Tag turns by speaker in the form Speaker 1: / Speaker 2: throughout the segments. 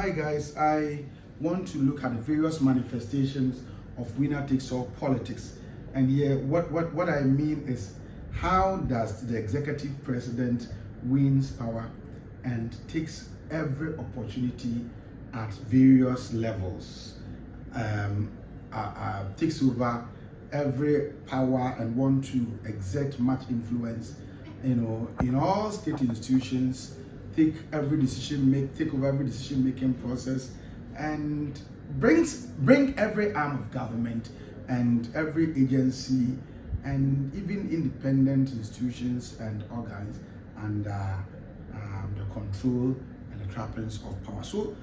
Speaker 1: Hi guys, I want to look at the various manifestations of winner takes all politics. And here what I mean is, how does the executive president wins power and takes every opportunity at various levels, takes over every power and want to exert much influence, in all state institutions, take over every decision making process, and bring every arm of government and every agency and even independent institutions and organs under the control and the trappings of power. So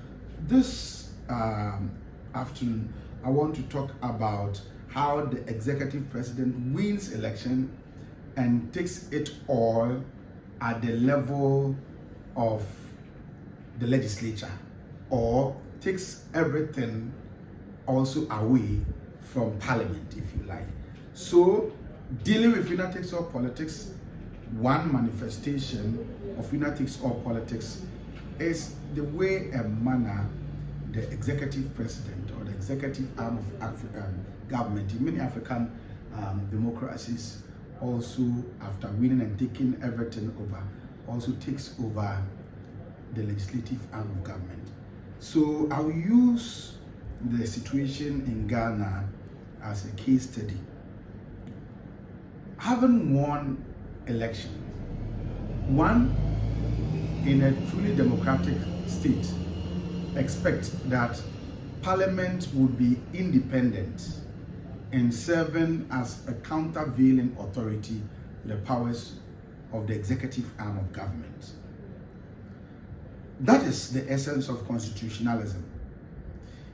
Speaker 1: this afternoon I want to talk about how the executive president wins election and takes it all at the level of the legislature, or takes everything also away from parliament, if you like. So dealing with winner takes all politics, one manifestation of winner takes all politics is the way and manner the executive president or the executive arm of African government in many African democracies, also after winning and taking everything over, also takes over the legislative arm of government. So I'll use the situation in Ghana as a case study. Having won election, one in a truly democratic state expect that parliament would be independent and serving as a countervailing authority to the powers of the executive arm of government. That is the essence of constitutionalism.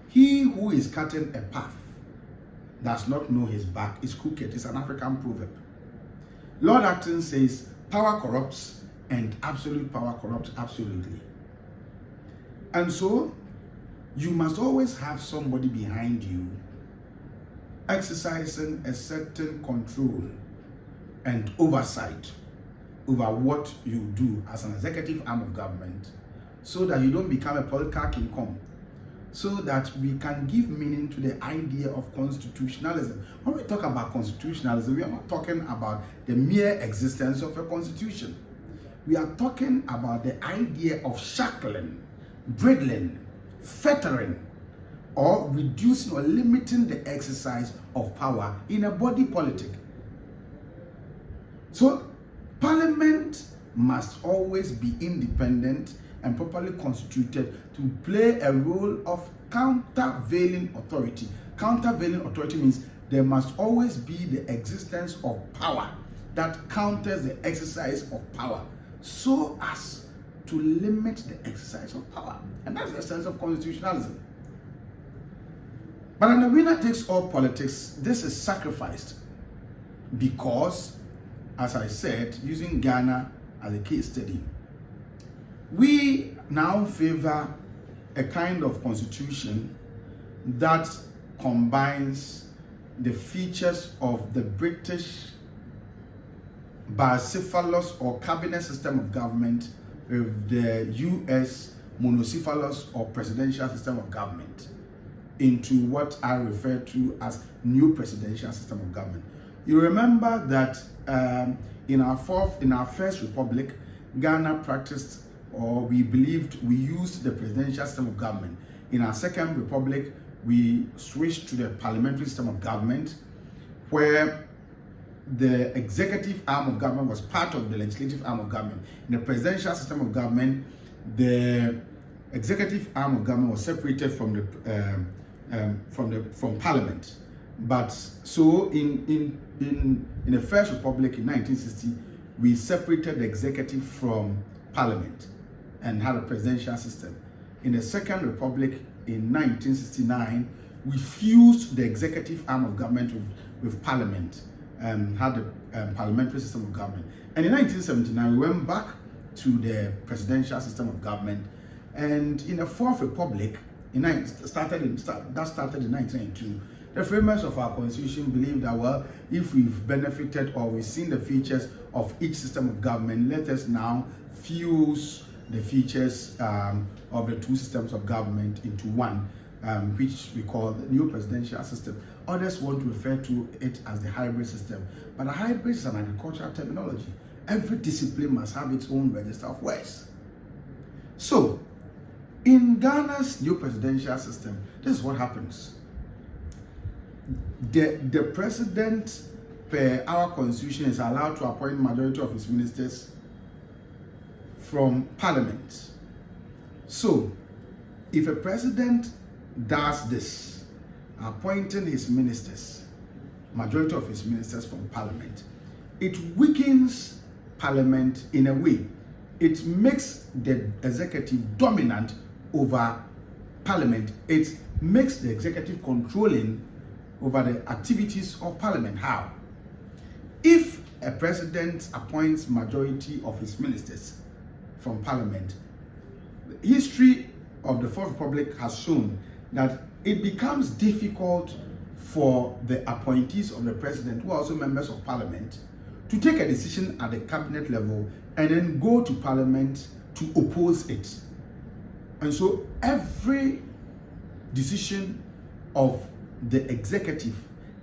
Speaker 1: He who is cutting a path does not know his back is crooked. It's an African proverb. Lord Acton says, power corrupts and absolute power corrupts absolutely. And so you must always have somebody behind you exercising a certain control and oversight over what you do as an executive arm of government, so that you don't become a political king kong, so that we can give meaning to the idea of constitutionalism. When we talk about constitutionalism, we are not talking about the mere existence of a constitution. We are talking about the idea of shackling, bridling, fettering, or reducing or limiting the exercise of power in a body politic. So Parliament must always be independent and properly constituted to play a role of countervailing authority. Countervailing authority means there must always be the existence of power that counters the exercise of power, so as to limit the exercise of power. And that's the sense of constitutionalism. But in the winner takes all politics, this is sacrificed because, as I said, using Ghana as a case study, we now favor a kind of constitution that combines the features of the British bicephalous or cabinet system of government with the US monocephalous or presidential system of government into what I refer to as new presidential system of government. You remember that in our first republic, Ghana practiced, or we believed we used, the presidential system of government. In our second republic, we switched to the parliamentary system of government, where the executive arm of government was part of the legislative arm of government. In the presidential system of government, the executive arm of government was separated from parliament. But so in the first republic in 1960, we separated the executive from parliament and had a presidential system. In the second republic in 1969, we fused the executive arm of government with parliament and had a parliamentary system of government. And in 1979, we went back to the presidential system of government. And in the fourth republic, that started in 1992, the framers of our constitution believed that, well, if we've benefited or we've seen the features of each system of government, let us now fuse the features of the two systems of government into one, which we call the new presidential system. Others want to refer to it as the hybrid system, but a hybrid is an agricultural terminology. Every discipline must have its own register of words. So, in Ghana's new presidential system, this is what happens. The president, per our constitution, is allowed to appoint majority of his ministers from parliament. So, if a president does this, appointing his ministers, majority of his ministers from parliament, it weakens parliament in a way. It makes the executive dominant over parliament. It makes the executive controlling over the activities of parliament. How? If a president appoints majority of his ministers from parliament, the history of the Fourth Republic has shown that it becomes difficult for the appointees of the president, who are also members of parliament, to take a decision at the cabinet level and then go to parliament to oppose it. And so every decision of the executive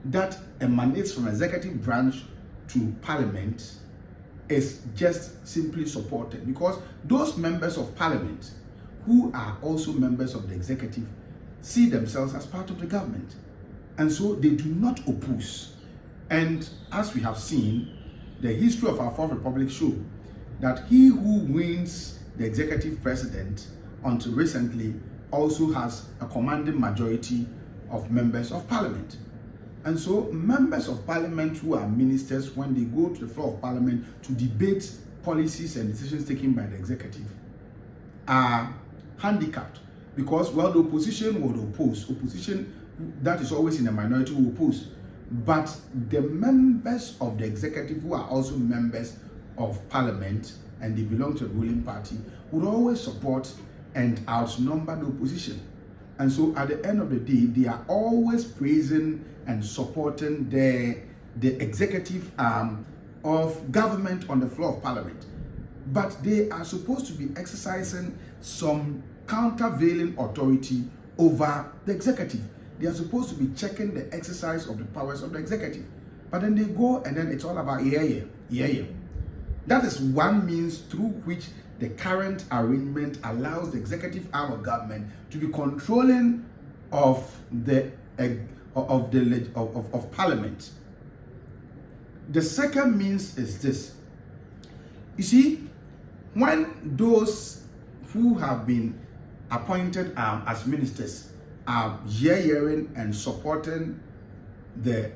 Speaker 1: that emanates from executive branch to parliament is just simply supported, because those members of parliament who are also members of the executive see themselves as part of the government, and so they do not oppose. And as we have seen, the history of our Fourth Republic show that he who wins the executive president until recently also has a commanding majority of members of parliament. And so members of parliament who are ministers, when they go to the floor of parliament to debate policies and decisions taken by the executive, are handicapped, because while the opposition would oppose, opposition that is always in a minority will oppose, but the members of the executive who are also members of parliament and they belong to the ruling party would always support and outnumber the opposition. And so at the end of the day, they are always praising and supporting the executive arm of government on the floor of parliament. But they are supposed to be exercising some countervailing authority over the executive. They are supposed to be checking the exercise of the powers of the executive. But then they go and then it's all about yeah. That is one means through which the current arrangement allows the executive arm of government to be controlling of parliament. The second means is this. You see, when those who have been appointed as ministers are hearing and supporting the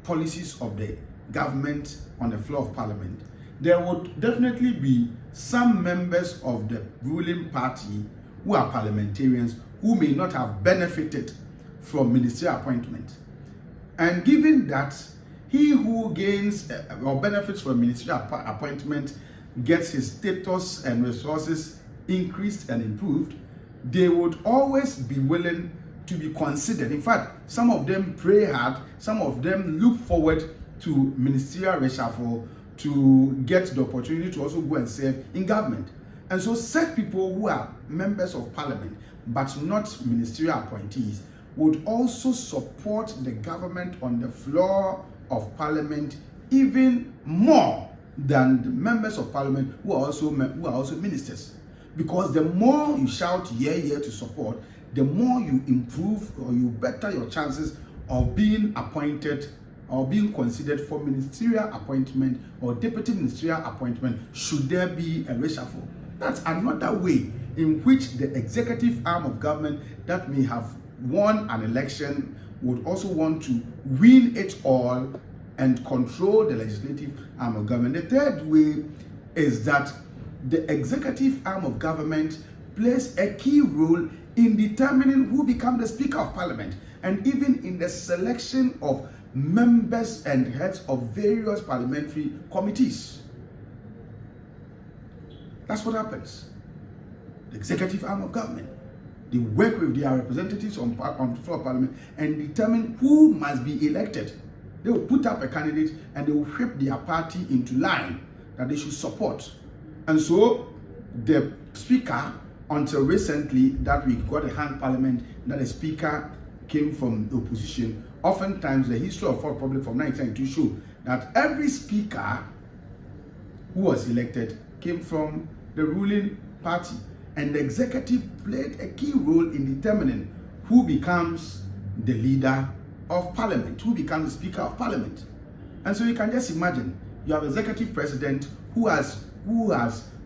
Speaker 1: policies of the government on the floor of parliament, there would definitely be some members of the ruling party who are parliamentarians who may not have benefited from ministerial appointment. And given that he who gains or benefits from ministerial appointment gets his status and resources increased and improved, they would always be willing to be considered. In fact, some of them pray hard, some of them look forward to ministerial reshuffle to get the opportunity to also go and serve in government. And so such people who are members of parliament but not ministerial appointees would also support the government on the floor of parliament even more than the members of parliament who are also ministers. Because the more you shout yeah to support, the more you improve or you better your chances of being appointed or being considered for ministerial appointment or deputy ministerial appointment should there be a reshuffle. That's another way in which the executive arm of government that may have won an election would also want to win it all and control the legislative arm of government. The third way is that the executive arm of government plays a key role in determining who becomes the Speaker of Parliament and even in the selection of members and heads of various parliamentary committees. That's what happens. The executive arm of government, they work with their representatives on the floor of parliament and determine who must be elected. They will put up a candidate and they will whip their party into line that they should support. And so the speaker, until recently that we got a hung parliament, that the speaker came from the opposition. Oftentimes, the history of Fourth Republic from 1992 show that every speaker who was elected came from the ruling party, and the executive played a key role in determining who becomes the leader of parliament, who becomes the speaker of parliament. And so you can just imagine, you have executive president who has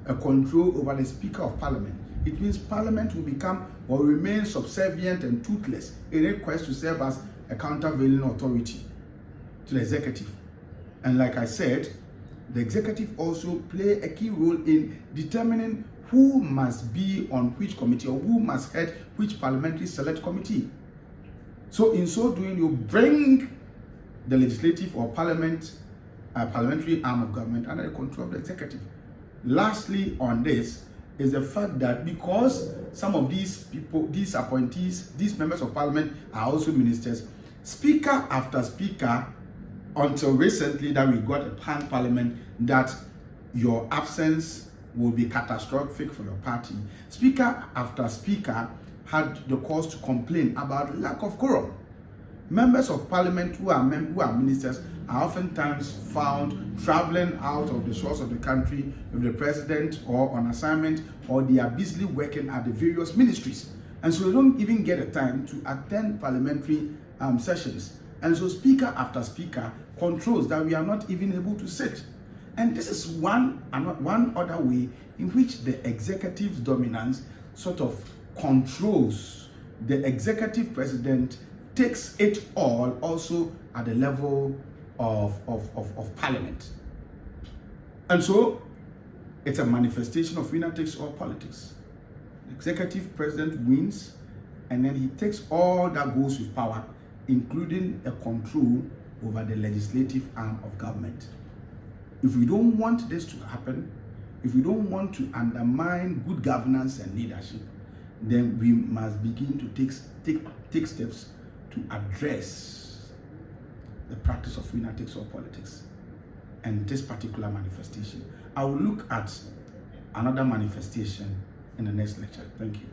Speaker 1: a control over the speaker of parliament. It means parliament will become or remain subservient and toothless in a quest to serve as a countervailing authority to the executive. And like I said, the executive also play a key role in determining who must be on which committee or who must head which parliamentary select committee. So in so doing, you bring the legislative or parliamentary arm of government under the control of the executive. Lastly on this is the fact that because some of these people, these appointees, these members of parliament are also ministers, speaker after speaker, until recently that we got a pan parliament, that your absence will be catastrophic for your party. Speaker after speaker had the cause to complain about lack of quorum. Members of parliament who are ministers are oftentimes found traveling out of the shores of the country with the president or on assignment, or they are busily working at the various ministries. And so they don't even get a time to attend parliamentary sessions. And so speaker after speaker controls that we are not even able to sit. And this is one other way in which the executive's dominance sort of controls. The executive president takes it all also at the level of parliament. And so it's a manifestation of winner takes all politics. The executive president wins, and then he takes all that goes with power, including a control over the legislative arm of government. If we don't want this to happen, if we don't want to undermine good governance and leadership, then we must begin to take steps to address the practice of winner takes all politics and this particular manifestation. I will look at another manifestation in the next lecture. Thank you.